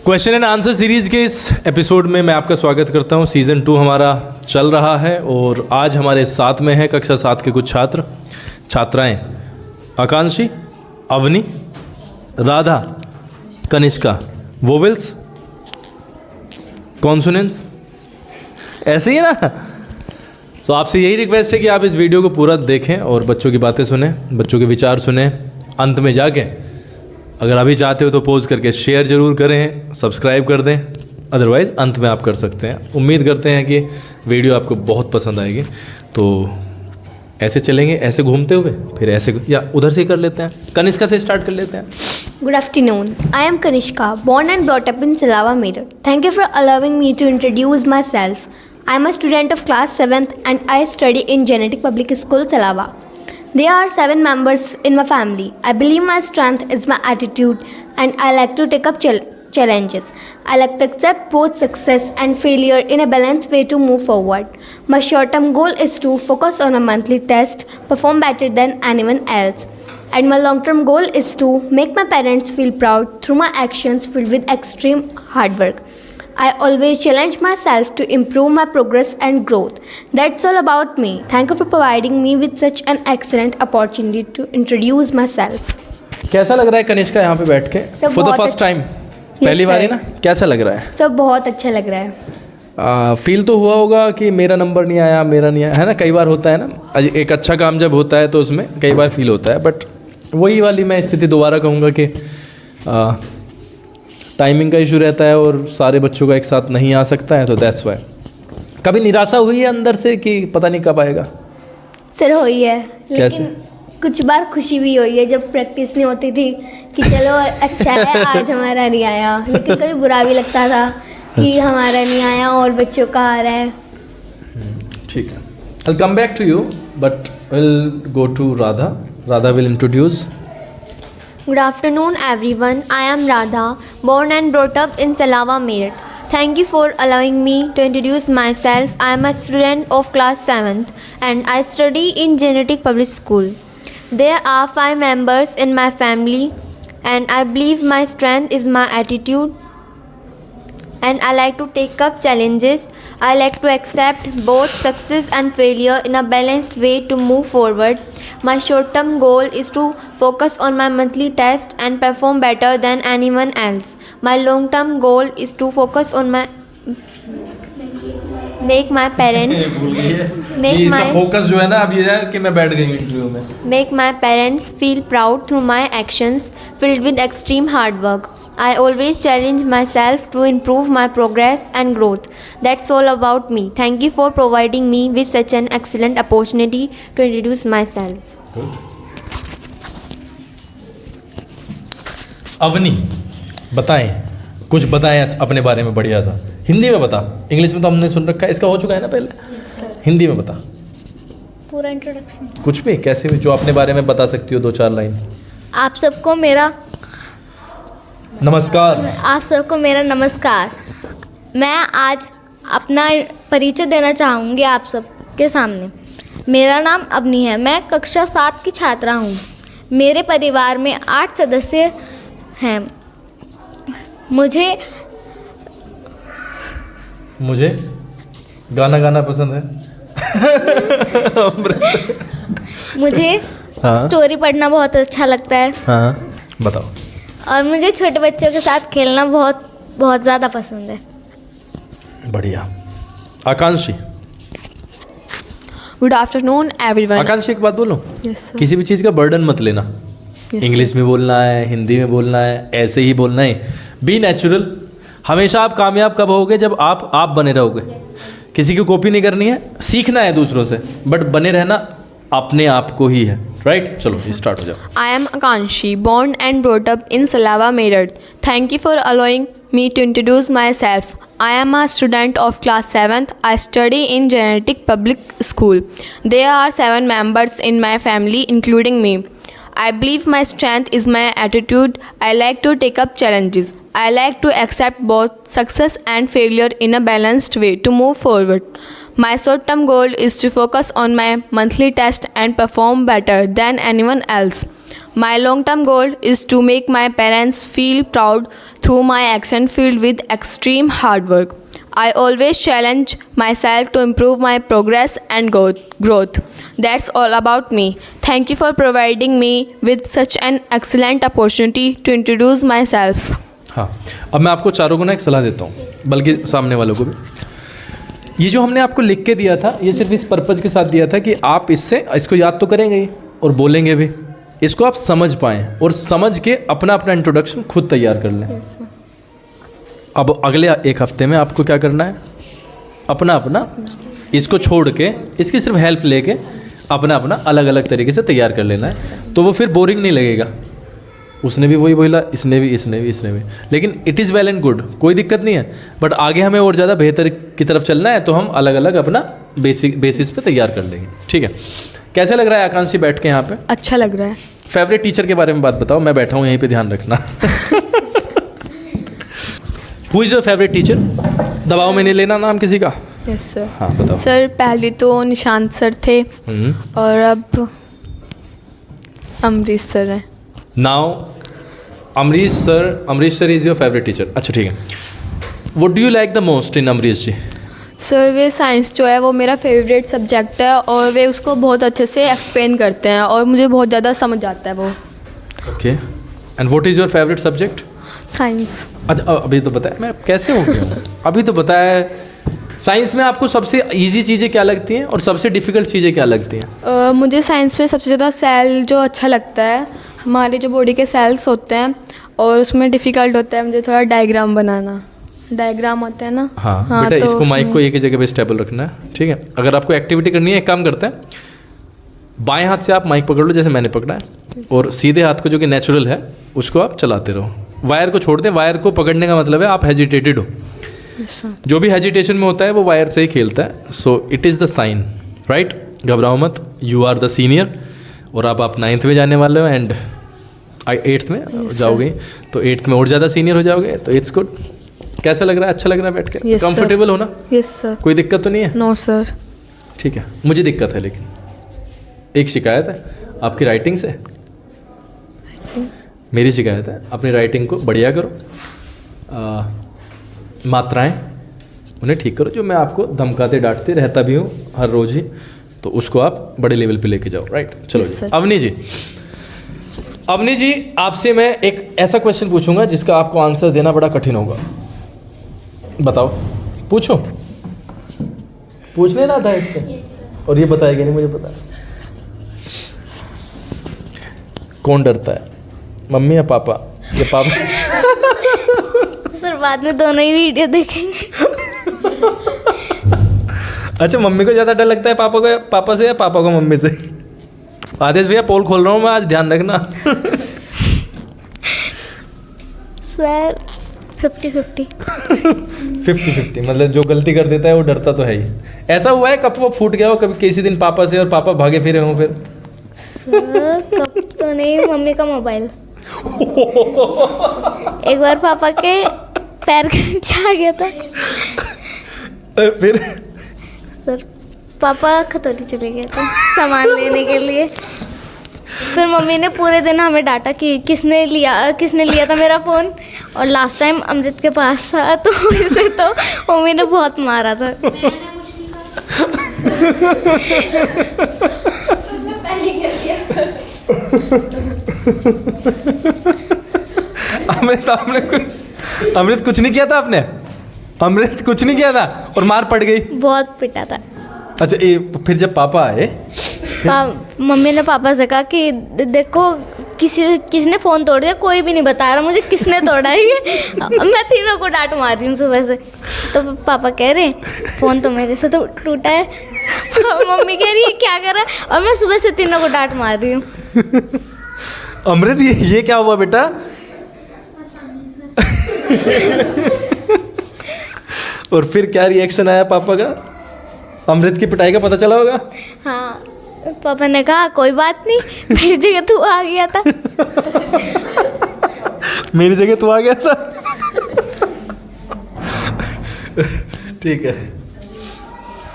Question and answer series के इस episode में मैं आपका स्वागत करता हूं। सीज़न 2 हमारा चल रहा है और आज हमारे साथ में है कक्षा 7 के कुछ छात्र छात्राएं आकांक्षी, अवनी, राधा, कनिष्का। वोवेल्स, कॉन्सोनेंट्स, ऐसे ही है ना। तो आपसे यही रिक्वेस्ट है कि आप इस वीडियो को पूरा देखें और बच्चों की बातें सुने, बच्चों के विचार सुने। अंत में जाके अगर अभी चाहते हो तो पॉज करके शेयर ज़रूर करें, सब्सक्राइब कर दें, अदरवाइज़ अंत में आप कर सकते हैं। उम्मीद करते हैं कि वीडियो आपको बहुत पसंद आएगी। तो ऐसे चलेंगे, ऐसे घूमते हुए, फिर ऐसे या उधर से कर लेते हैं। कनिष्का से स्टार्ट कर लेते हैं। Good afternoon. I am Kanishka, born and brought up in Salava, Meerut. Thank you for allowing me to introduce myself. I am a student of class 7th and I study in Genetic Public School, Salava. There are 7 members in my family. I believe my strength is my attitude and I like to take up challenges. I like to accept both success and failure in a balanced way to move forward. My short-term goal is to focus on a monthly test, perform better than anyone else. And my long-term goal is to make my parents feel proud through my actions filled with extreme hard work. I always challenge myself to improve my progress and growth. That's all about me. Thank you for providing me with such an excellent opportunity to introduce myself. कैसा लग रहा है कनिष्का यहाँ पे बैठ के? For the first time, पहली बार ही ना? कैसा लग रहा है? सब बहुत अच्छा लग रहा है। फील तो हुआ होगा कि मेरा नंबर नहीं आया, मेरा नहीं आया, है ना? कई बार होता है ना, एक अच्छा काम जब होता है तो उसमें कई बार फील होता है। बट वही वाली मैं स्थिति दोबारा कहूँगा कि टाइमिंग का इशू रहता है और सारे बच्चों का एक साथ नहीं आ सकता है, तो दैट्स वाई। कभी निराशा हुई है अंदर से कि पता नहीं कब आएगा? सर हुई है, लेकिन कैसे? कुछ बार खुशी भी हुई है जब प्रैक्टिस नहीं होती थी कि चलो अच्छा है आज हमारा नहीं आया, लेकिन कभी बुरा भी लगता था कि हमारा नहीं आया और बच्चों का आ रहा है। ठीक है, I'll come back to you, but we'll go to Radha. Radha will introduce. Good afternoon, everyone. I am Radha, born and brought up in Salava, Meerut. Thank you for allowing me to introduce myself. I am a student of class 7th and I study in Genetic Public School. There are 5 members in my family and I believe my strength is my attitude and I like to take up challenges. I like to accept both success and failure in a balanced way to move forward. My short-term goal is to focus on my monthly test and perform better than anyone else. My long-term goal is to focus on make my parents focus जो है ना अब ये है कि मैं बैठ गई इंटरव्यू में। Make my parents feel proud through my actions filled with extreme hard work. I always challenge myself to improve my progress and growth. That's all about me. Thank you for providing me with such an excellent opportunity to introduce myself. Avani, बताएं, कुछ बताएं अपने बारे में बढ़िया सा। हिंदी में बता, इंग्लिश में तो हमने सुन रखा है, इसका हो चुका है ना पहले। हिंदी में बता पूरा इंट्रोडक्शन, कुछ भी, कैसे भी, जो अपने बारे में बता सकती हो, 2-4 लाइन। आप सबको मेरा नमस्कार। मैं आज अपना परिचय देना चाहूँगी आप सबके सामने। मेरा नाम अवनी है, मैं कक्षा 7 की छात्रा हूँ। मेरे परिवार में 8 सदस्य हैं। मुझे गाना गाना पसंद है। मुझे हाँ? स्टोरी पढ़ना बहुत अच्छा लगता है। हाँ, बताओ। और मुझे छोटे बच्चों के साथ खेलना बहुत ज़्यादा पसंद है। बढ़िया। आकांक्षी। Good afternoon everyone. आकांक्षी, एक बात बोलो। Yes sir. किसी भी चीज़ का बर्डन मत लेना। इंग्लिश में बोलना है, हिंदी में बोलना है, ऐसे ही बोलना है। Be natural. हमेशा आप कामयाब कब होगे? जब आप बने रहोगे। किसी की कॉपी नहीं करनी है, सीखना है दूसरों से, बट बने रहना अपने आप को ही है। राइट, चलो स्टार्ट हो जाओ। I am Akanshi, born and brought up in Salava, Meerut. Thank you for allowing me to introduce myself. I am a student of class 7th. I study in Genetic Public School. There are 7 members in my family, including me. I believe my strength is my attitude. I like to take up challenges. I like to accept both success and failure in a balanced way to move forward. My short-term goal is to focus on my monthly test and perform better than anyone else. My long-term goal is to make my parents feel proud through my action filled with extreme hard work. I always challenge myself to improve my progress and growth. That's all about me. Thank you for providing me with such an excellent opportunity to introduce myself. हाँ, अब मैं आपको चारों को ना एक सलाह देता हूँ, बल्कि सामने वालों को भी। ये जो हमने आपको लिख के दिया था, ये सिर्फ इस पर्पज़ के साथ दिया था कि आप इसको याद तो करेंगे ही और बोलेंगे भी, इसको आप समझ पाएँ और समझ के अपना अपना इंट्रोडक्शन खुद तैयार कर लें। अब अगले एक हफ्ते में आपको क्या करना है, अपना अपना इसको छोड़ के, इसकी सिर्फ हेल्प लेके अपना अपना अलग अलग तरीके से तैयार कर लेना है, तो वो फिर बोरिंग नहीं लगेगा। उसने भी वही बोला, इसने भी, लेकिन it is well and good, कोई दिक्कत नहीं है। बट आगे हमें और ज़्यादा बेहतर की तरफ चलना है, तो हम अलग अलग अपना बेसिस पे तैयार कर लेंगे। ठीक है, कैसे लग रहा है आकांक्षी बैठ के यहाँ पे? अच्छा लग रहा है। फेवरेट टीचर के बारे में बात बताओ, मैं बैठा हूँ यहीं पे, ध्यान रखना। Who is your favourite teacher? दबाव में नहीं लेना नाम किसी का। Yes sir. हाँ बताओ। सर पहले तो निशांत सर थे और अब अमरीश सर हैं। Now Amrish sir is your favourite teacher. अच्छा ठीक है, what do you like the most in Amrish ji? Sir way science जो है वो मेरा फेवरेट सब्जेक्ट है और वे उसको बहुत अच्छे से एक्सप्लेन करते हैं और मुझे बहुत ज़्यादा समझ आता है वो। Okay, and what is your favourite subject? Science. अच्छा अभी तो बताया, मैं कैसे हो गया हूँ? अभी तो बताया। साइंस में आपको सबसे इजी चीज़ें क्या लगती हैं और सबसे डिफ़िकल्ट चीज़ें क्या लगती हैं? मुझे साइंस में सबसे ज़्यादा सेल जो अच्छा लगता है, हमारे जो बॉडी के सेल्स होते हैं, और उसमें डिफ़िकल्ट होता है मुझे थोड़ा डायग्राम बनाना। डायग्राम होता है ना। हाँ बेटा, तो इसको माइक को एक ही जगह पे स्टेबल रखना है, ठीक है? अगर आपको एक्टिविटी करनी है, एक काम करते हैं, बाएं हाथ से आप माइक पकड़ लो जैसे मैंने पकड़ा है, और सीधे हाथ को जो कि नेचुरल है उसको आप चलाते रहो। वायर को छोड़ दें, वायर को पकड़ने का मतलब है आप हेजिटेटेड हो। जो भी हेजिटेशन में होता है वो वायर से ही खेलता है। So it is the sign, right? घबराओ मत, यू आर द सीनियर, और अब आप 9th में जाने वाले हो एंड 8th में जाओगे, तो 8th में और ज़्यादा सीनियर हो जाओगे, तो इट्स गुड। कैसा लग रहा है? अच्छा लग रहा है बैठ के? कंफर्टेबल हो ना? Yes sir. कोई दिक्कत तो नहीं है? No sir. ठीक है, मुझे दिक्कत है, लेकिन एक शिकायत है आपकी राइटिंग से। मेरी शिकायत है, अपनी राइटिंग को बढ़िया करो, मात्राएं उन्हें ठीक करो। जो मैं आपको धमकाते डांटते रहता भी हूँ हर रोज़ ही, तो उसको आप बड़े लेवल पे लेके जाओ, राइट? चलो Yes, अवनी जी आपसे मैं एक ऐसा क्वेश्चन पूछूंगा जिसका आपको आंसर देना बड़ा कठिन होगा। बताओ, पूछो। पूछने ना था इससे, और ये बताएगा नहीं, मुझे पता है। कौन डरता है, मम्मी या पापा? या पापा? सर बाद में दोनों ही वीडियो देखेंगे। अच्छा, मम्मी को ज़्यादा डर लगता है पापा से या पापा को मम्मी से? आदेश भैया पोल खोल रहा हूँ मैं आज, ध्यान रखना। सर 50-50। 50-50 मतलब जो गलती कर देता है वो डरता तो है ही। ऐसा हुआ है कब वो फूट गया हो कभी किसी दिन पापा से, और पापा भागे फिरे हों फिर? सर कब तो नहीं, मम्मी का मोबाइल। एक बार पापा के पैर के नीचे आ गया था। फिर सर पापा खतौली चले गए थे सामान लेने के लिए। फिर मम्मी ने पूरे दिन हमें डांटा कि किसने लिया था मेरा फ़ोन, और लास्ट टाइम अमृत के पास था, तो इसे तो मम्मी ने बहुत मारा था। अमृत कुछ नहीं किया था आपने? अमृत कुछ नहीं किया था और मार पड़ गई? बहुत पिटा था। अच्छा, फिर जब पापा आए, मम्मी ने पापा से कहा कि देखो किसने फ़ोन तोड़ दिया, कोई भी नहीं बता रहा मुझे किसने तोड़ा है ये। मैं तीनों को डांट मार रही हूँ सुबह से। तो पापा कह रहे फ़ोन तो मेरे से तो टूटा है। मम्मी कह रही है क्या कर रहा है, और मैं सुबह से तीनों को डांट मार रही हूँ। अमृत ये क्या हुआ बेटा? और फिर क्या रिएक्शन आया पापा का? अमृत की पिटाई का पता चला होगा? हाँ, पापा ने कहा कोई बात नहीं, मेरी जगह तू आ गया था। मेरी जगह तू आ गया था। ठीक है,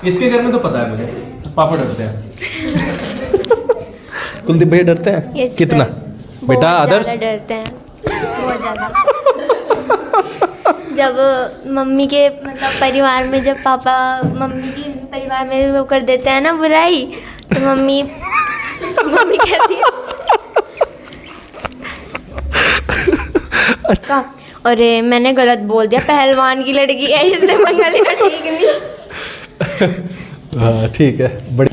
इसके घर में तो पता है मुझे, पापा डरते हैं। कुलदीप भैया डरते हैं? Yes, कितना? बेटा बहुत अदर्स ज़्यादा डरते हैं, बहुत ज़्यादा। जब मम्मी के मतलब परिवार में, जब पापा मम्मी की परिवार में वो कर देते हैं ना बुराई, तो मम्मी कहती है का, अरे मैंने गलत बोल दिया, पहलवान की लड़की है, इससे पंगा लेना ठीक नहीं। हाँ ठीक है, बड़ी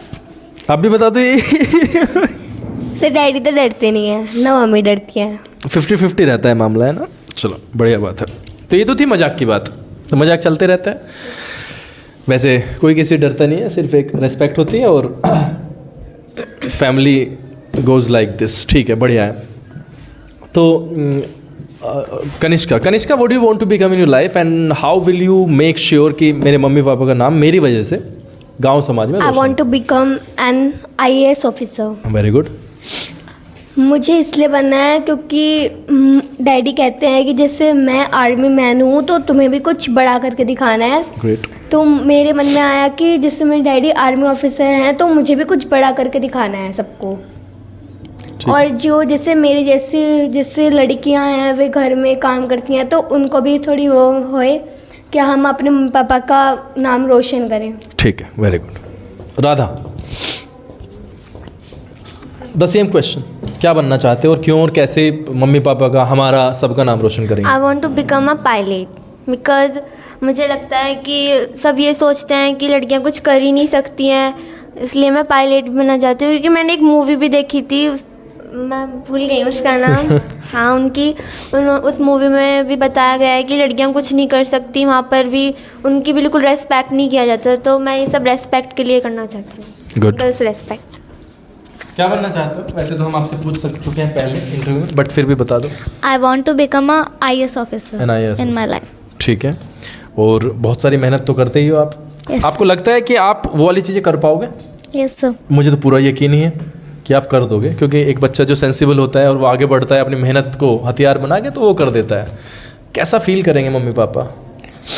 आप भी बता दो ये। सर डैडी तो डरते नहीं है ना, मम्मी डरती है। 50-50 रहता है मामला, है ना। चलो बढ़िया बात है। तो ये तो थी मजाक की बात, तो मजाक चलते रहता है। वैसे कोई किसी से डरता नहीं है, सिर्फ एक रेस्पेक्ट होती है और फैमिली गोज़ लाइक दिस। ठीक है, बढ़िया है। तो Kanishka, what do you want to become in your life and how will you make sure कि मेरे मम्मी पापा का नाम मेरी वजह से गांव समाज में? I want to become an IAS officer. Very good. मुझे इसलिए बनना है क्योंकि डैडी कहते हैं कि जैसे मैं आर्मी मैन हूँ तो तुम्हें भी कुछ बड़ा करके दिखाना है। ग्रेट। तो मेरे मन में आया कि जैसे मेरे डैडी आर्मी ऑफिसर हैं तो मुझे भी कुछ बड़ा करके दिखाना है सबको। और जो जैसे मेरे जैसे लड़कियां हैं वे घर में काम करती हैं, तो उनको भी थोड़ी वो होए कि हम अपने मम्मी पापा का नाम रोशन करें। ठीक है, very good. Radha, the same question, क्या बनना चाहते हो और क्यों और कैसे मम्मी पापा का, हमारा, सबका नाम रोशन करेंगे? I want to become a pilot because मुझे लगता है कि सब ये सोचते हैं कि लड़कियां कुछ कर ही नहीं सकती हैं, इसलिए मैं पायलट बनना चाहती हूँ। क्योंकि मैंने एक मूवी भी देखी थी, मैं भूल गई उसका नाम। हाँ, उस मूवी में भी बताया गया है कि लड़कियां कुछ नहीं कर सकती, वहाँ पर भी उनकी बिल्कुल रेस्पेक्ट नहीं किया जाता। तो मैं ये सब रेस्पेक्ट के लिए करना चाहती हूँ। गुड। Girls respect. क्या बनना चाहते हो? वैसे तो हम आपसे पूछ चुके हैं पहले इंटरव्यू में, बट फिर भी बता दो। I want to become a IAS officer An IAS in my life. ठीक है, और बहुत सारी मेहनत तो करते ही हो आप। Yes, आपको लगता है कि आप वो वाली चीज़ें कर पाओगे? Yes sir. मुझे तो पूरा यकीन ही है कि आप कर दोगे, क्योंकि एक बच्चा जो सेंसिबल होता है और वो आगे बढ़ता है अपनी मेहनत को हथियार बना के, तो वो कर देता है। कैसा फील करेंगे मम्मी पापा?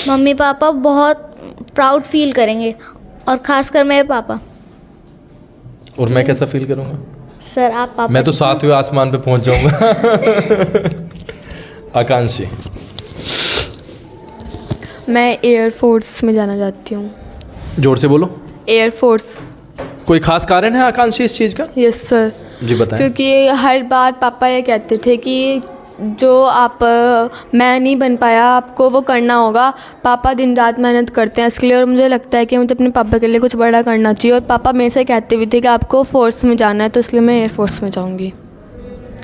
मम्मी पापा बहुत प्राउड फील करेंगे, और ख़ासकर मेरे पापा। और मैं कैसा फील करूँगा? सर आप पापा मैं तो 7वें आसमान पे पहुंच जाऊंगा। आकांक्षी, मैं एयरफोर्स में जाना चाहती हूँ। जोर से बोलो। एयरफोर्स। कोई खास कारण है आकांक्षी इस चीज़ का? Yes sir. जी बताएं। क्योंकि हर बार पापा ये कहते थे कि जो आप मैं नहीं बन पाया, आपको वो करना होगा। पापा दिन रात मेहनत करते हैं इसके लिए, और मुझे लगता है कि मुझे अपने पापा के लिए कुछ बड़ा करना चाहिए। और पापा मेरे से कहते भी थे कि आपको फोर्स में जाना है, तो इसलिए मैं एयरफोर्स में जाऊंगी।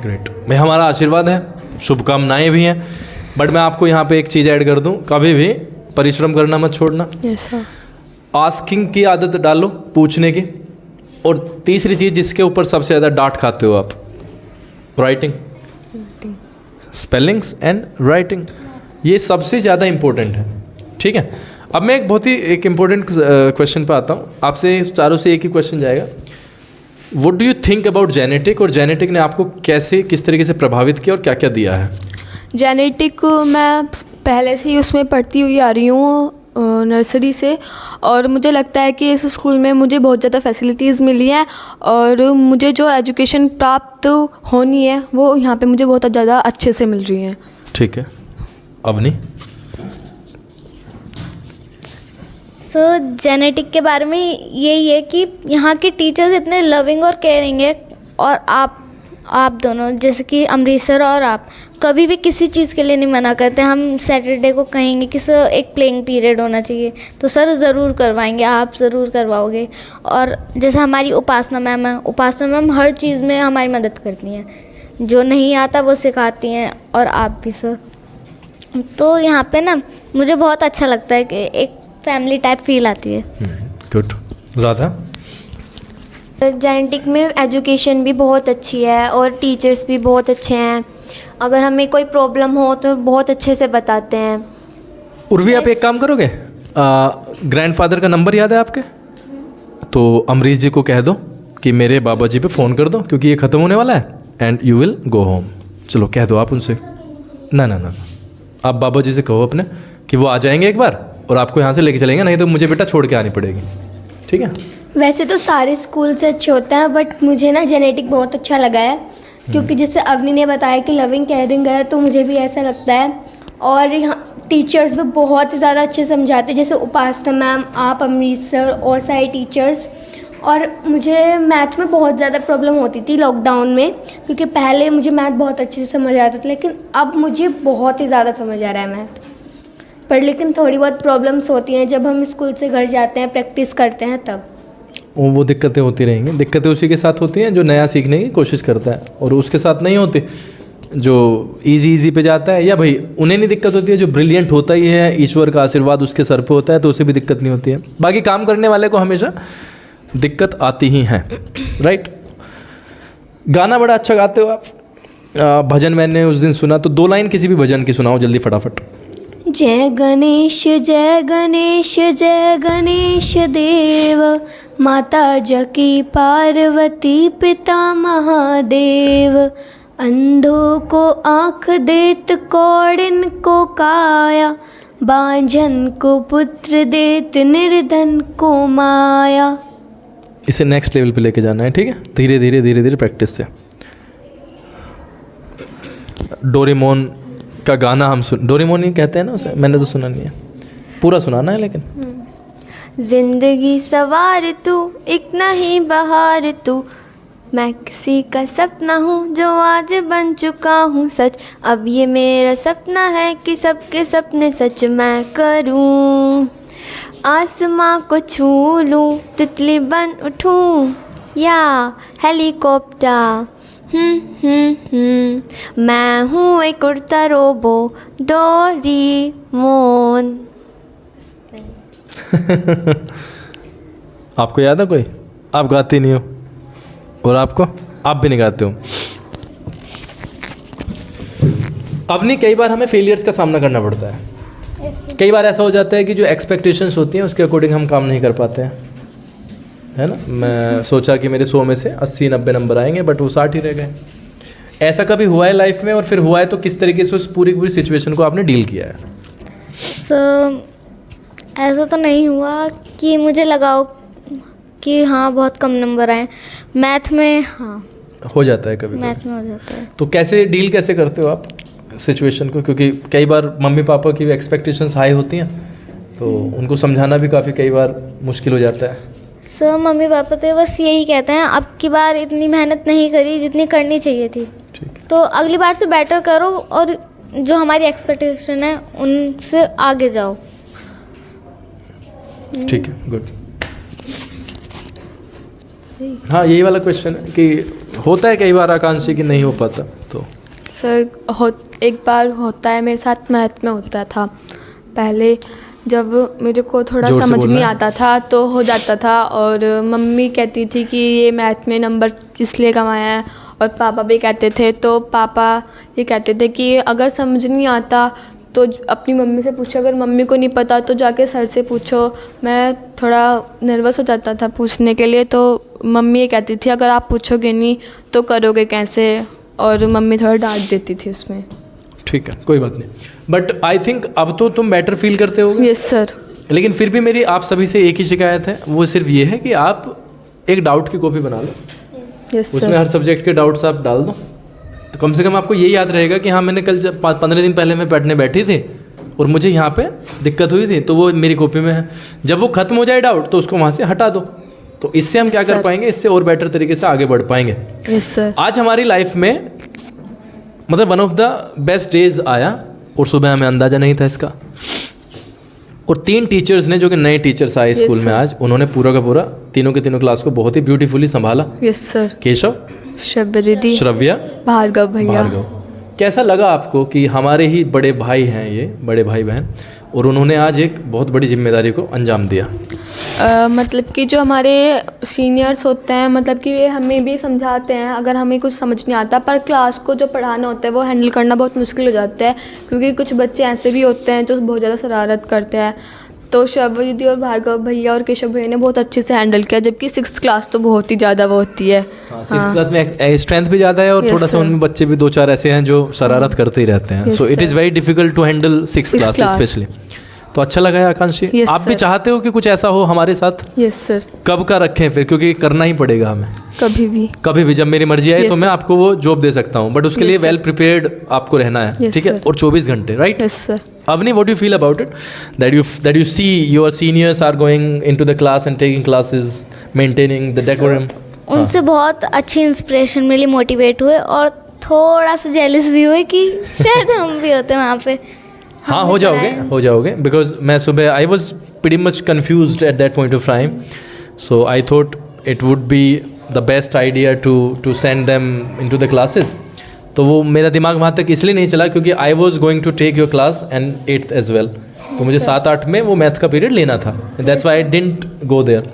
ग्रेट। मैं, हमारा आशीर्वाद है, शुभकामनाएं भी हैं, बट मैं आपको यहाँ पे एक चीज़ ऐड कर दूँ, कभी भी परिश्रम करना मत छोड़ना। Yes sir. आस्किंग की आदत डालो, पूछने की। और तीसरी चीज़ जिसके ऊपर सबसे ज़्यादा डांट खाते हो आप, राइटिंग, स्पेलिंग्स एंड राइटिंग, ये सबसे ज़्यादा इम्पोर्टेंट है। ठीक है, अब मैं एक बहुत ही एक इम्पोर्टेंट क्वेश्चन पे आता हूँ। आपसे चारों से एक ही क्वेश्चन जाएगा। What do you think about genetic, और जेनेटिक ने आपको कैसे, किस तरीके से प्रभावित किया और क्या क्या दिया है? जेनेटिक मैं पहले से ही उसमें पढ़ती हुई आ रही हूँ, नर्सरी से। और मुझे लगता है कि इस स्कूल में मुझे बहुत ज़्यादा फैसिलिटीज़ मिली हैं, और मुझे जो एजुकेशन प्राप्त होनी है वो यहाँ पे मुझे बहुत ज़्यादा अच्छे से मिल रही है। ठीक है, अवनी? सो जेनेटिक के बारे में यही है कि यहाँ के टीचर्स इतने लविंग और केयरिंग है, और आप दोनों जैसे कि अमरीश सर और आप कभी भी किसी चीज़ के लिए नहीं मना करते। हम सैटरडे को कहेंगे कि सर एक प्लेइंग पीरियड होना चाहिए, तो सर ज़रूर करवाएंगे, आप ज़रूर करवाओगे। और जैसे हमारी उपासना मैम है, उपासना मैम हर चीज़ में हमारी मदद करती हैं, जो नहीं आता वो सिखाती हैं, और आप भी सर। तो यहाँ पे ना मुझे बहुत अच्छा लगता है कि एक फैमिली टाइप फील आती है। गुड। राधा? जेनेटिक में एजुकेशन भी बहुत अच्छी है और टीचर्स भी बहुत अच्छे हैं। अगर हमें कोई प्रॉब्लम हो तो बहुत अच्छे से बताते हैं। उर्वी, आप एक काम करोगे, ग्रैंडफादर का नंबर याद है आपके? तो अमरीश जी को कह दो कि मेरे बाबा जी पे फ़ोन कर दो, क्योंकि ये ख़त्म होने वाला है, and you will go home. चलो कह दो आप उनसे। ना, आप बाबा जी से कहो अपने कि वो आ जाएंगे एक बार और आपको यहाँ से लेके चलेंगे, नहीं तो मुझे बेटा छोड़ के आनी पड़ेगी। ठीक है? वैसे तो सारे स्कूल से अच्छे होते हैं, बट मुझे ना जेनेटिक बहुत अच्छा लगा है, क्योंकि जैसे अवनी ने बताया कि लविंग केयरिंग है, तो मुझे भी ऐसा लगता है। और यहाँ टीचर्स भी बहुत ही ज़्यादा अच्छे समझाते हैं, जैसे उपासना मैम, आप, अमरीश सर और सारे टीचर्स। और मुझे मैथ में बहुत ज़्यादा प्रॉब्लम होती थी लॉकडाउन में, क्योंकि पहले मुझे मैथ बहुत अच्छे से समझ आता था, लेकिन अब मुझे बहुत ही ज़्यादा समझ आ रहा है मैथ। पर लेकिन थोड़ी बहुत प्रॉब्लम्स होती हैं जब हम स्कूल से घर जाते हैं, प्रैक्टिस करते हैं तब। वो दिक्कतें होती रहेंगी। दिक्कतें उसी के साथ होती हैं जो नया सीखने की कोशिश करता है, और उसके साथ नहीं होती जो इजी पे जाता है, या भाई उन्हें नहीं दिक्कत होती है, जो ब्रिलियंट होता ही है, ईश्वर का आशीर्वाद उसके सर पे होता है, तो उसे भी दिक्कत नहीं होती है। बाकी काम करने वाले को हमेशा दिक्कत आती ही है, राइट। गाना बड़ा अच्छा गाते हो आप। भजन मैंने उस दिन सुना, तो 2 लाइन किसी भी भजन की सुनाओ जल्दी फटाफट। जय गणेश जय गणेश जय गणेश देव, माता जकी पार्वती पिता महादेव, अंधों को आँख देत कौड़िन को काया, बांझन को पुत्र देत निर्धन को माया। इसे नेक्स्ट लेवल पे लेके जाना है, ठीक है, धीरे धीरे प्रैक्टिस से। डोरेमोन का गाना हम डोरेमोन ही कहते हैं ना उसे, मैंने तो सुना नहीं है, पूरा सुनाना है लेकिन। जिंदगी सवार तू, एक नहीं बहार तू, मैं किसी का सपना हूँ जो आज बन चुका हूँ सच, अब ये मेरा सपना है कि सबके सपने सच मैं करूँ, आसमां को छू लूँ, तितली बन उठूँ या हेलीकॉप्टर, मैं हूँ एक उड़ता रोबो डोरेमोन। आपको याद है कोई? आप गाती नहीं हो, और आपको, आप भी नहीं गाते हो। अवनी, कई बार हमें फेलियर्स का सामना करना पड़ता है। कई बार ऐसा हो जाता है कि जो एक्सपेक्टेशंस होती हैं उसके अकॉर्डिंग हम काम नहीं कर पाते हैं, है ना। मैं सोचा कि मेरे 100 में से 80-90 नंबर आएंगे, बट वो 60 ही रह गए। ऐसा कभी हुआ है लाइफ में, और फिर हुआ है तो किस तरीके से उस पूरी सिचुएशन को आपने डील किया है? ऐसा तो नहीं हुआ कि मुझे लगा हो कि हाँ बहुत कम नंबर आए मैथ में। हाँ, हो जाता है कभी मैथ में हो जाता है। तो कैसे करते हो आप सिचुएशन को? क्योंकि कई बार मम्मी पापा की एक्सपेक्टेशंस हाई होती हैं, तो उनको समझाना भी काफ़ी कई बार मुश्किल हो जाता है। मम्मी पापा तो बस यही कहते हैं, अब की बार इतनी मेहनत नहीं करी जितनी करनी चाहिए थी, ठीक है, तो अगली बार से बेटर करो और जो हमारी एक्सपेक्टेशन है उनसे आगे जाओ। ठीक है, गुड। हाँ, यही वाला क्वेश्चन है कि होता है कई बार आकांक्षी कि नहीं हो पाता, तो सर एक बार होता है मेरे साथ, मैथ में होता था पहले, जब मेरे को थोड़ा समझ नहीं आता था तो हो जाता था, और मम्मी कहती थी कि ये मैथ में नंबर इसलिए कम आया है, और पापा भी कहते थे। तो पापा ये कहते थे कि अगर समझ नहीं आता तो अपनी मम्मी से पूछो, अगर मम्मी को नहीं पता तो जाके सर से पूछो। मैं थोड़ा नर्वस हो जाता था पूछने के लिए, तो मम्मी ये कहती थी अगर आप पूछोगे नहीं तो करोगे कैसे, और मम्मी थोड़ा डांट देती थी उसमें। ठीक है, कोई बात नहीं, बट आई थिंक अब तो तुम बेटर फील करते होगे। Yes sir. लेकिन फिर भी मेरी आप सभी से एक ही शिकायत है, वो सिर्फ ये है कि आप एक डाउट की कॉपी बना लो। यस उसमें सर। हर सब्जेक्ट के डाउट्स आप डाल दो, तो कम से कम आपको ये याद रहेगा कि हाँ, मैंने कल 15 दिन पहले मैं पढ़ने बैठी थी और मुझे यहाँ पे दिक्कत हुई थी, तो वो मेरी कॉपी में है। जब वो खत्म हो जाए डाउट तो उसको वहाँ से हटा दो, तो इससे हम क्या कर पाएंगे, इससे और बेटर तरीके से आगे बढ़ पाएंगे। Yes sir. आज हमारी लाइफ में मतलब one of the best days आया, और सुबह हमें अंदाज़ा नहीं था इसका, और 3 टीचर्स ने, जो कि नए टीचर्स आए स्कूल में आज, उन्होंने पूरा का पूरा तीनों के तीनों क्लास को बहुत ही ब्यूटीफुली संभाला। Yes sir. केशव, श्रव्या दीदी, श्रव्या, भार्गव भैया। कैसा लगा आपको कि हमारे ही बड़े भाई हैं ये, बड़े भाई बहन, और उन्होंने आज एक बहुत बड़ी जिम्मेदारी को अंजाम दिया? मतलब कि जो हमारे सीनियर्स होते हैं, मतलब कि वे हमें भी समझाते हैं अगर हमें कुछ समझ नहीं आता, पर क्लास को जो पढ़ाना होता है वो हैंडल करना बहुत मुश्किल हो जाता है, क्योंकि कुछ बच्चे ऐसे भी होते हैं जो बहुत ज़्यादा शरारत करते हैं। तो श्रव्या दीदी और भार्गव भैया और केशव भैया ने बहुत अच्छे से हैंडल किया, जबकि 6th क्लास तो बहुत ही ज़्यादा वो होती है। 6th क्लास में स्ट्रेंथ भी ज़्यादा है, और थोड़ा सा उनमें बच्चे भी 2-4 ऐसे हैं जो शरारत करते ही रहते हैं। So it is very difficult to handle 6th class specially. तो अच्छा लगा है आकांक्षी। आप भी चाहते हो कि कुछ ऐसा हो हमारे साथ? Yes sir. कब का रखें फिर, क्योंकि करना ही पड़ेगा हमें। कभी भी जब मेरी मर्जी आए Yes, तो मैं sir. आपको वो जॉब दे सकता हूँ, बट उसके लिए Yes, sir. वेल प्रिपेयर्ड आपको रहना है, Yes, ठीक है, sir. और 24 घंटे, right? Yes sir. Avni, what do you feel about it? That you see your seniors are going into the class and taking classes, maintaining the decorum. उनसे बहुत अच्छी इंस्पिरेशन मिली, मोटिवेट हुए और थोड़ा सा जेलस भी हुए कि शायद हम भी होते वहाँ पे. हाँ, हो जाओगे बिकॉज मैं सुबह I was pretty much confused at that point of time, so I thought it would be the best idea to send them into the classes. तो वो मेरा दिमाग वहाँ तक इसलिए नहीं चला क्योंकि I was going to take your class and 8th as well. तो मुझे 7-8 में वो मैथ्स का पीरियड लेना था. That's why I didn't go there.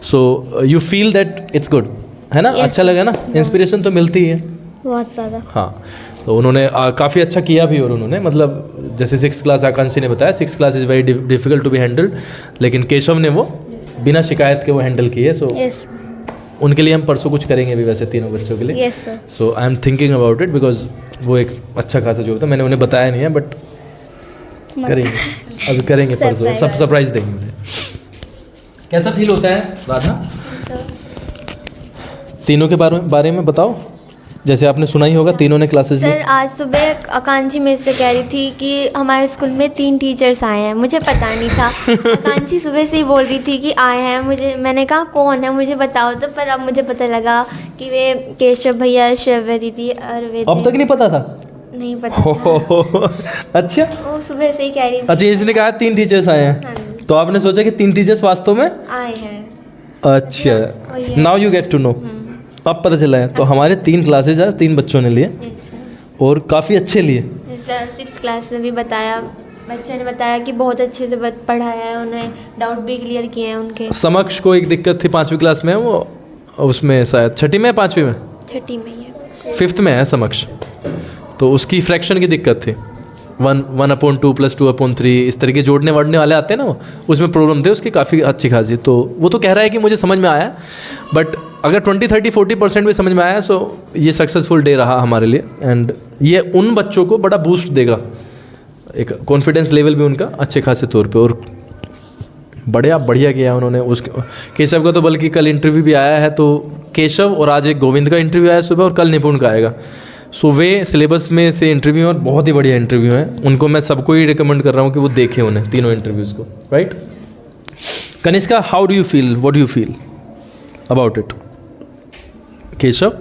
So you feel that it's good, है ना? अच्छा लगा ना? इंस्पिरेशन तो मिलती है बहुत ज़्यादा. हाँ, तो उन्होंने काफ़ी अच्छा किया भी, और उन्होंने मतलब जैसे 6th क्लास आकांक्षी ने बताया, 6th class is very difficult to be handled, लेकिन केशव ने वो बिना शिकायत के वो हैंडल किए. सो यस उनके लिए हम परसों कुछ करेंगे भी वैसे तीनों बच्चों के लिए. Yes sir. So I am thinking about it because वो एक अच्छा खासा जॉब था. मैंने उन्हें बताया नहीं है, बट करेंगे, अभी करेंगे परसों, सब सरप्राइज देंगे उन्हें. कैसा फील होता है राधा? तीनों के बारे में बताओ. जैसे आपने सुना ही होगा, तीनों ने क्लासेस ली. सर आज सुबह आकांक्षी मेरे से कह रही थी कि हमारे स्कूल में 3 टीचर्स आए हैं, मुझे पता नहीं था. आकांक्षी सुबह से ही बोल रही थी कि आए हैं, मैंने कहा कौन है मुझे बताओ. तो पर अब मुझे पता लगा कि वे केशव भैया, श्रव्या दीदी और वे अब तक नहीं पता था? नहीं पता था. अच्छा, वो सुबह से ही कह रही थी. अच्छा, इसने कहा 3 टीचर्स आए हाँ हैं, जी. तो आपने सोचा कि 3 टीचर्स वास्तव में आए हैं. अच्छा. वही है. Now you get to know. अब पता चला है. तो हमारे 3 क्लासेज आज 3 बच्चों ने लिए, यस सर. और काफ़ी अच्छे लिए. सर 6th क्लास ने भी बताया, बच्चों ने बताया कि बहुत अच्छे से पढ़ाया है, उन्हें डाउट भी क्लियर किए हैं उनके. समक्ष को एक दिक्कत थी 5वीं क्लास में, वो उसमें शायद 6ठी में 5वीं में 30 में ही है. 5th में है समक्ष. तो उसकी फ्रैक्शन की दिक्कत थी. 1/2 + 2/3 इस तरह के जोड़ने वाड़ने वाले आते हैं ना, वो उसमें प्रॉब्लम थे उसकी काफ़ी अच्छी खासी. तो वो तो कह रहा है कि मुझे समझ में आया, बट अगर 20, 30, 40% भी समझ में आया, सो ये सक्सेसफुल डे रहा हमारे लिए. एंड ये उन बच्चों को बड़ा बूस्ट देगा, एक कॉन्फिडेंस लेवल भी उनका अच्छे खासे तौर पे. और बढ़िया किया उन्होंने. उसके केशव का तो बल्कि कल इंटरव्यू भी आया है, तो केशव और आज एक गोविंद का इंटरव्यू आया सुबह, और कल निपुण का आएगा. सो वे सिलेबस में से इंटरव्यू और बहुत ही बढ़िया इंटरव्यू है. उनको मैं सबको ही रिकमेंड कर रहा हूँ कि वो देखें उन्हें, तीनों इंटरव्यूज़ को, right? Kanishka, how do you feel, what do you feel about it? Keshav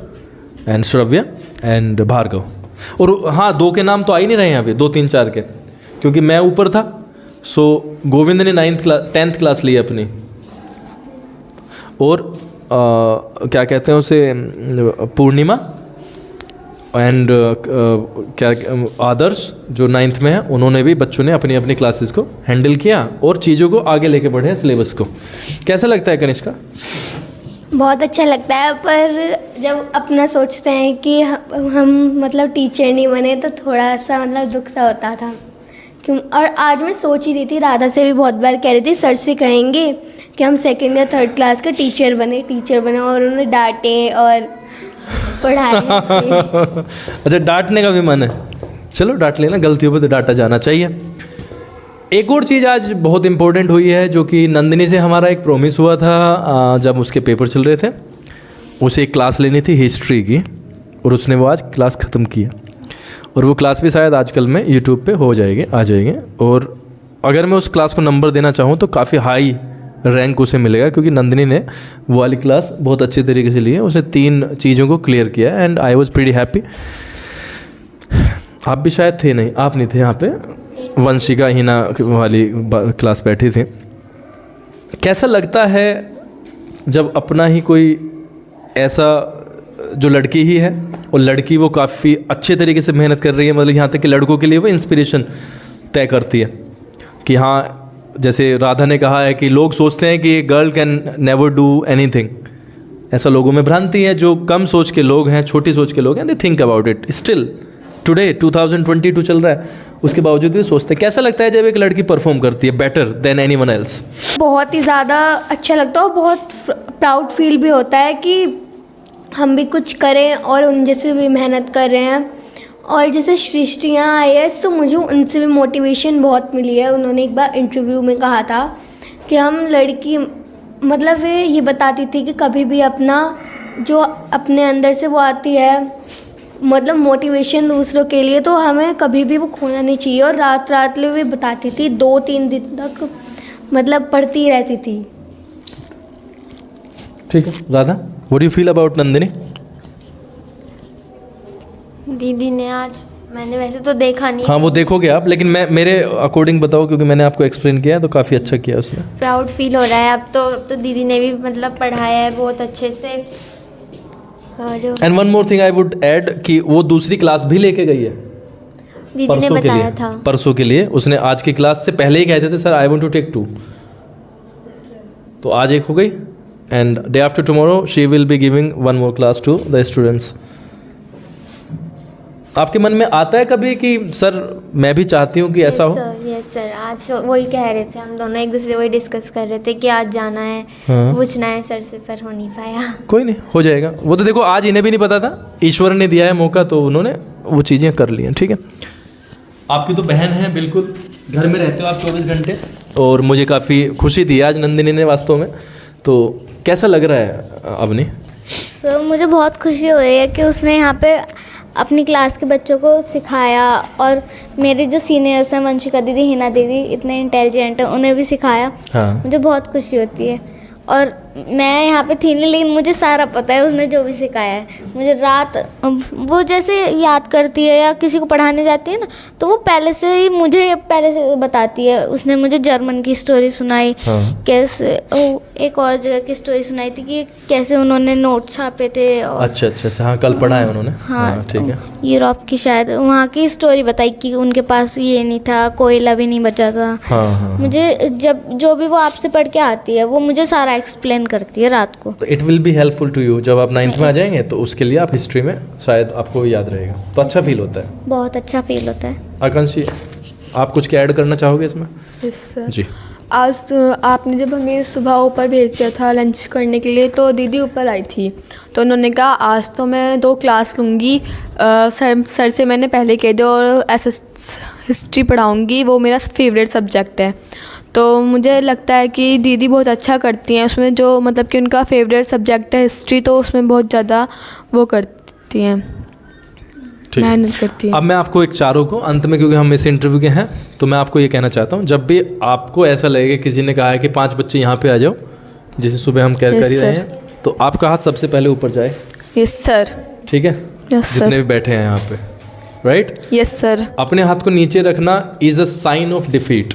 and Shravya and Bhargav. और हाँ, 2 के नाम तो आ ही नहीं रहे हैं अभी, 2, 3, 4 के, क्योंकि मैं ऊपर था. सो गोविंद ने 10th क्लास ली अपनी, और क्या कहते हैं उसे, पूर्णिमा एंड क्या आदर्श जो 9th में है, उन्होंने भी, बच्चों ने अपनी अपनी क्लासेस को हैंडल किया और चीज़ों को आगे लेके बढ़े, सिलेबस को. कैसा लगता है कनिष्का? बहुत अच्छा लगता है, पर जब अपना सोचते हैं कि हम मतलब टीचर नहीं बने तो थोड़ा सा मतलब दुख सा होता था. क्यों? और आज मैं सोच ही रही थी, राधा से भी बहुत बार कह रही थी सर से कहेंगे कि हम 2nd या 3rd क्लास के टीचर बने, और उन्हें डांटे और पढ़ाए. अच्छा, डांटने का भी मन है. चलो डांट लेना, गलतियों पे तो डांटा जाना चाहिए. एक और चीज़ आज बहुत इम्पोर्टेंट हुई है, जो कि नंदिनी से हमारा एक प्रॉमिस हुआ था जब उसके पेपर चल रहे थे. उसे एक क्लास लेनी थी हिस्ट्री की, और उसने वो आज क्लास ख़त्म किया. और वो क्लास भी शायद आजकल में यूट्यूब पे आ जाएंगे. और अगर मैं उस क्लास को नंबर देना चाहूँ तो काफ़ी हाई रैंक उसे मिलेगा, क्योंकि नंदिनी ने वो वाली क्लास बहुत अच्छे तरीके से ली है. उसने 3 चीज़ों को क्लियर किया and I was pretty happy. आप भी शायद थे, नहीं आप नहीं थे यहाँ पे, वंशिका हिना वाली क्लास बैठी थी. कैसा लगता है जब अपना ही कोई ऐसा जो लड़की ही है, और लड़की वो काफ़ी अच्छे तरीके से मेहनत कर रही है, मतलब यहाँ तक कि लड़कों के लिए वो इंस्पिरेशन तय करती है कि हाँ, जैसे राधा ने कहा है कि लोग सोचते हैं कि girl can never do anything. ऐसा लोगों में भ्रांति है. जो कम सोच के लोग हैं, छोटी सोच के लोग हैं, they think about it. Still today 2022 चल रहा है, उसके बावजूद भी सोचते हैं. कैसा लगता है जब एक लड़की परफॉर्म करती है बेटर देन एनीवन एल्स? बहुत ही ज़्यादा अच्छा लगता है, और बहुत प्राउड फील भी होता है कि हम भी कुछ करें और उन जैसे भी मेहनत कर रहे हैं. और जैसे सृष्टि यहाँ आई है, तो मुझे उनसे भी मोटिवेशन बहुत मिली है. उन्होंने एक बार इंटरव्यू में कहा था कि हम लड़की, मतलब वे ये बताती थी कि कभी भी अपना जो अपने अंदर से वो आती है, मतलब मोटिवेशन दूसरों के लिए, तो हमें कभी भी वो खोना नहीं चाहिए। और रात रात में भी बताती थी, 2-3 दिन तक मतलब पढ़ती रहती थी। ठीक है Radha, what do you feel about Nandini? दीदी ने आज, मैंने वैसे तो देखा नहीं, हाँ वो देखोगे आप, लेकिन मैं मेरे अकॉर्डिंग बताओ, क्योंकि मैंने आपको एक्सप्लेन किया है तो काफ़ी अच्छा किया उसने। प्राउड फील हो रहा है। अब तो दीदी ने भी मतलब पढ़ाया है बहुत अच्छे से। और and one more thing I would add कि वो दूसरी क्लास भी लेके गई है दीदी ने परसों के बताया लिए। था। परसों के लिए उसने आज की क्लास से पहले ही कहते थे sir I want to take 2, तो आज एक हो गई and day after tomorrow she will be giving 1 more class to the students. आपके मन में आता है कभी कि सर मैं भी चाहती हूँ कि ऐसा हो? यस सर, आज वही कह रहे थे, हम दोनों एक दूसरे से वही डिस्कस कर रहे थे कि आज जाना है, हाँ। पूछना है सर से, पर हो नहीं पाया। कोई नहीं, हो जाएगा वो तो। देखो आज इन्हें भी नहीं पता था, ईश्वर ने दिया है मौका तो उन्होंने वो चीज़ें कर ली हैं। ठीक है, आपकी तो बहन है, बिल्कुल घर में रहते हो आप 24 घंटे, और मुझे काफ़ी खुशी दी आज नंदिनी ने वास्तव में। तो कैसा लग रहा है अवनी? सो मुझे बहुत खुशी हो रही है कि उसने यहाँ पे अपनी क्लास के बच्चों को सिखाया, और मेरे जो सीनियर्स हैं, वंशिका दीदी, हिना दीदी, इतने इंटेलिजेंट हैं, उन्हें भी सिखाया। हाँ मुझे बहुत खुशी होती है। और मैं यहाँ पे थी नहीं, लेकिन मुझे सारा पता है उसने जो भी सिखाया है। मुझे रात वो जैसे याद करती है या किसी को पढ़ाने जाती है ना, तो वो पहले से ही मुझे पहले से बताती है। उसने मुझे जर्मन की स्टोरी सुनाई, हाँ। कैसे एक और जगह की स्टोरी सुनाई थी कि कैसे उन्होंने नोट छापे थे। और अच्छा अच्छा अच्छा, हाँ कल पढ़ा है उन्होंने। हाँ ठीक है। यूरोप की शायद वहाँ की स्टोरी बताई कि उनके पास ये नहीं था, कोयला भी नहीं बचा था। हाँ हाँ। मुझे जब जो भी वो आपसे पढ़ के आती है वो मुझे सारा एक्सप्लेन करती है रात को। तो it will be helpful to you जब आप 9th में आ जाएंगे, तो उसके लिए आप हिस्ट्री में शायद आपको याद रहेगा, तो अच्छा फील होता है। बहुत अच्छा फील होता है। आकांक्षी, आप कुछ क्या ऐड करना चाहोगे इसमें? Yes sir. जी। आज तो आपने जब हमें सुबह ऊपर भेज दिया था लंच करने के लिए, तो दीदी ऊपर आई थी, तो उन्होंने कहा आज तो मैं 2 क्लास लूँगी, सर से मैंने पहले कह दिया, और हिस्ट्री पढ़ाऊँगी, वो मेरा फेवरेट सब्जेक्ट है। तो मुझे लगता है कि दीदी बहुत अच्छा करती हैं उसमें, जो मतलब कि उनका फेवरेट सब्जेक्ट है हिस्ट्री, तो उसमें बहुत ज़्यादा वो करती हैं, ठीक है। मेहनत करती हैं। अब मैं आपको एक चारों को अंत में, क्योंकि हम इस इंटरव्यू के हैं, तो मैं आपको ये कहना चाहता हूँ, जब भी आपको ऐसा लगे किसी ने कहा है कि 5 बच्चे यहाँ पे आ जाओ, जैसे सुबह हम कर ही रहे हैं, तो आपका हाथ सबसे पहले ऊपर जाए। Yes sir. ठीक है, यस जितने सर। भी बैठे हैं यहाँ पे, राइट? Yes sir. अपने हाथ को नीचे रखना is a sign of defeat,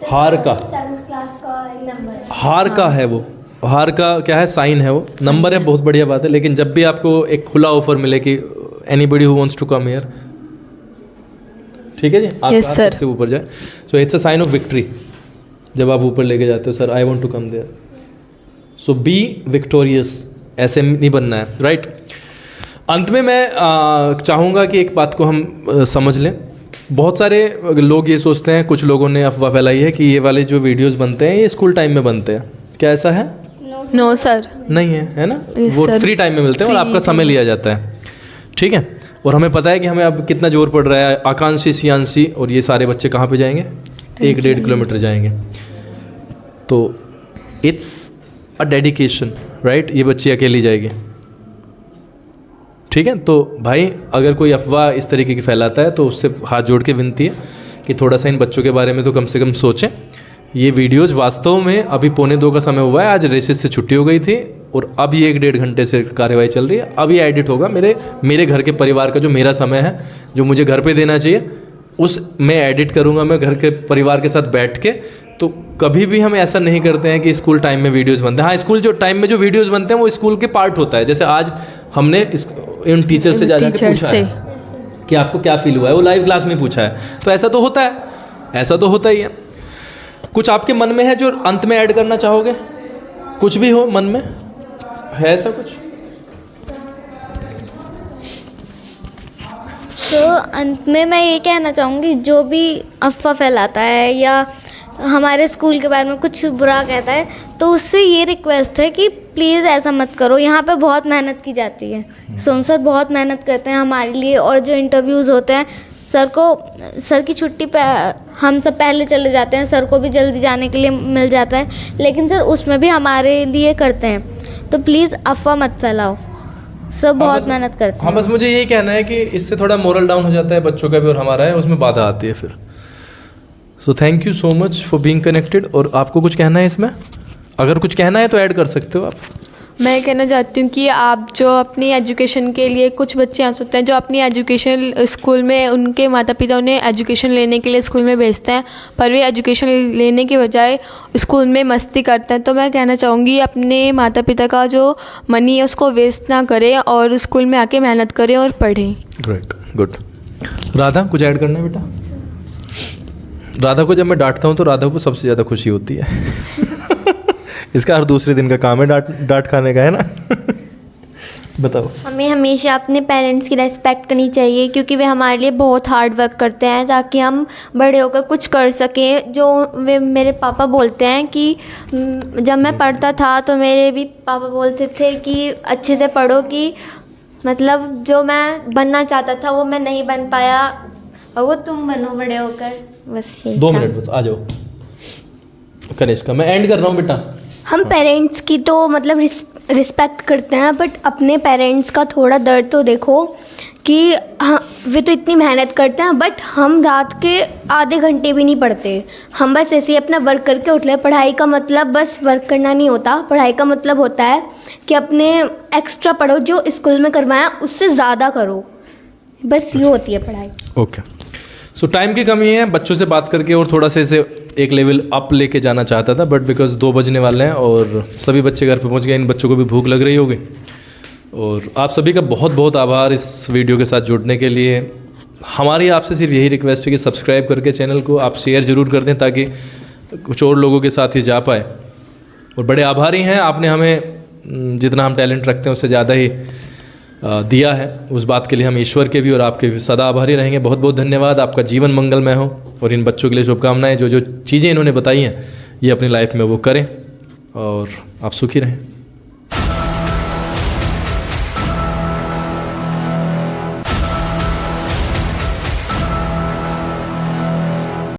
हार का। 7th क्लास का एक नंबर है। हार का है वो, हार का क्या है, साइन है वो, नंबर है, बहुत बढ़िया बात है। लेकिन जब भी आपको एक खुला ऑफर मिले कि anybody who wants to come here, ठीक है जी, आपका Yes, हाथ sir. सबसे ऊपर जाए, so it's a sign of victory जब आप ऊपर लेके जाते हो, sir I want to come there, so be victorious, ऐसे नहीं बनना है, राइट? अंत में मैं चाहूँगा कि एक बात को हम समझ लें। बहुत सारे लोग ये सोचते हैं, कुछ लोगों ने अफवाह फैलाई है कि ये वाले जो वीडियोस बनते हैं ये स्कूल टाइम में बनते हैं। क्या ऐसा है? No sir. नहीं है ना? Yes, वो sir. फ्री टाइम में मिलते हैं और Free आपका समय लिया जाता है, ठीक है? और हमें पता है कि हमें अब कितना जोर पड़ रहा है। आकांक्षी, सियांशी और ये सारे बच्चे कहाँ पे जाएंगे? 1-1.5 किलोमीटर जाएंगे। तो इट्स अ डेडिकेशन, राइट? ये बच्ची अकेली जाएगी, ठीक है? तो भाई अगर कोई अफवाह इस तरीके की फैलाता है तो उससे हाथ जोड़ के विनती है कि थोड़ा सा इन बच्चों के बारे में तो कम से कम सोचें। ये वीडियोज़ वास्तव में अभी 1:45 का समय हुआ है, आज रेसिस से छुट्टी हो गई थी और अब ये 1-1.5 घंटे से कार्यवाही चल रही है। अब ये एडिट होगा, मेरे घर के परिवार का जो मेरा समय है, जो मुझे घर पे देना चाहिए, उस मैं एडिट करूँगा मैं घर के परिवार के साथ बैठ के। तो कभी भी हम ऐसा नहीं करते हैं कि स्कूल टाइम में वीडियोज़ बनते हैं। हाँ, स्कूल जो टाइम में जो वीडियोज़ बनते हैं वो स्कूल के पार्ट होता है। जैसे आज हमने इन टीचर से जाके पूछा है कि आपको क्या फील हुआ है, वो लाइव क्लास में पूछा है, तो ऐसा तो होता है, ऐसा तो होता ही है। कुछ आपके मन में है जो अंत में ऐड करना चाहोगे? कुछ भी हो मन में है ऐसा कुछ? तो अंत में मैं ये कहना चाहूँगी, जो भी अफवाह फैलाता है या हमारे स्कूल के बारे में कुछ बुरा कहता है, तो उससे ये रिक्वेस्ट है कि प्लीज़ ऐसा मत करो। यहाँ पे बहुत मेहनत की जाती है, सोन सर बहुत मेहनत करते हैं हमारे लिए, और जो इंटरव्यूज़ होते हैं सर की छुट्टी पे हम सब पहले चले जाते हैं, सर को भी जल्दी जाने के लिए मिल जाता है, लेकिन सर उसमें भी हमारे लिए करते हैं। तो प्लीज़ अफवाह मत फैलाओ। सब बहुत मेहनत करते हाँ, हैं। बस मुझे यही कहना है कि इससे थोड़ा मोरल डाउन हो जाता है बच्चों का भी और हमारा है, उसमें बाधा आती है फिर। So thank you so much for being connected. और आपको कुछ कहना है इसमें? अगर कुछ कहना है तो ऐड कर सकते हो आप। मैं कहना चाहती हूँ कि आप जो अपनी एजुकेशन के लिए, कुछ बच्चे ऐसे होते हैं जो अपनी एजुकेशन स्कूल में, उनके माता पिता उन्हें एजुकेशन लेने के लिए स्कूल में भेजते हैं, पर वे एजुकेशन लेने के बजाय स्कूल में मस्ती करते हैं। तो मैं कहना चाहूँगी अपने माता पिता का जो मनी है उसको वेस्ट ना करें और स्कूल में आके मेहनत करें और पढ़ें। Great, good. राधा, कुछ ऐड करना है बेटा? राधा को जब मैं डांटता हूँ तो राधा को सबसे ज़्यादा खुशी होती है। इसका हर दूसरे दिन का काम है डांट खाने का, है ना? बताओ। हमें हमेशा अपने पेरेंट्स की रेस्पेक्ट करनी चाहिए, क्योंकि वे हमारे लिए बहुत हार्ड वर्क करते हैं ताकि हम बड़े होकर कुछ कर सकें। जो वे मेरे पापा बोलते हैं कि जब मैं पढ़ता था तो मेरे भी पापा बोलते थे कि अच्छे से पढ़ो, कि मतलब जो मैं बनना चाहता था वो मैं नहीं बन पाया और वो तुम बनो बड़े होकर। बस यही 2 था। मिनट बस, आ जाओ। कनिष्का, मैं एंड कर रहा हूँ बेटा। हम पेरेंट्स की तो मतलब रिस्पेक्ट करते हैं, बट अपने पेरेंट्स का थोड़ा दर्द तो देखो कि हाँ, वे तो इतनी मेहनत करते हैं बट हम रात के आधे घंटे भी नहीं पढ़ते। हम बस ऐसे ही अपना वर्क करके उठ ले। पढ़ाई का मतलब बस वर्क करना नहीं होता। पढ़ाई का मतलब होता है कि अपने एक्स्ट्रा पढ़ो, जो स्कूल में करवाया उससे ज़्यादा करो। बस ये होती है पढ़ाई। ओके। सो टाइम की कमी है, बच्चों से बात करके और थोड़ा सा इसे एक लेवल अप लेके जाना चाहता था, बट बिकॉज 2 बजने वाले हैं और सभी बच्चे घर पे पहुंच गए। इन बच्चों को भी भूख लग रही होगी। और आप सभी का बहुत बहुत आभार इस वीडियो के साथ जुड़ने के लिए। हमारी आपसे सिर्फ यही रिक्वेस्ट है कि सब्सक्राइब करके चैनल को आप शेयर ज़रूर कर दें ताकि कुछ और लोगों के साथ ही जा पाए। और बड़े आभारी हैं, आपने हमें जितना हम टैलेंट रखते हैं उससे ज़्यादा ही दिया है। उस बात के लिए हम ईश्वर के भी और आपके भी सदा आभारी रहेंगे। बहुत बहुत धन्यवाद। आपका जीवन मंगलमय हो और इन बच्चों के लिए शुभकामनाएं। जो जो चीज़ें इन्होंने बताई हैं ये अपनी लाइफ में वो करें और आप सुखी रहें।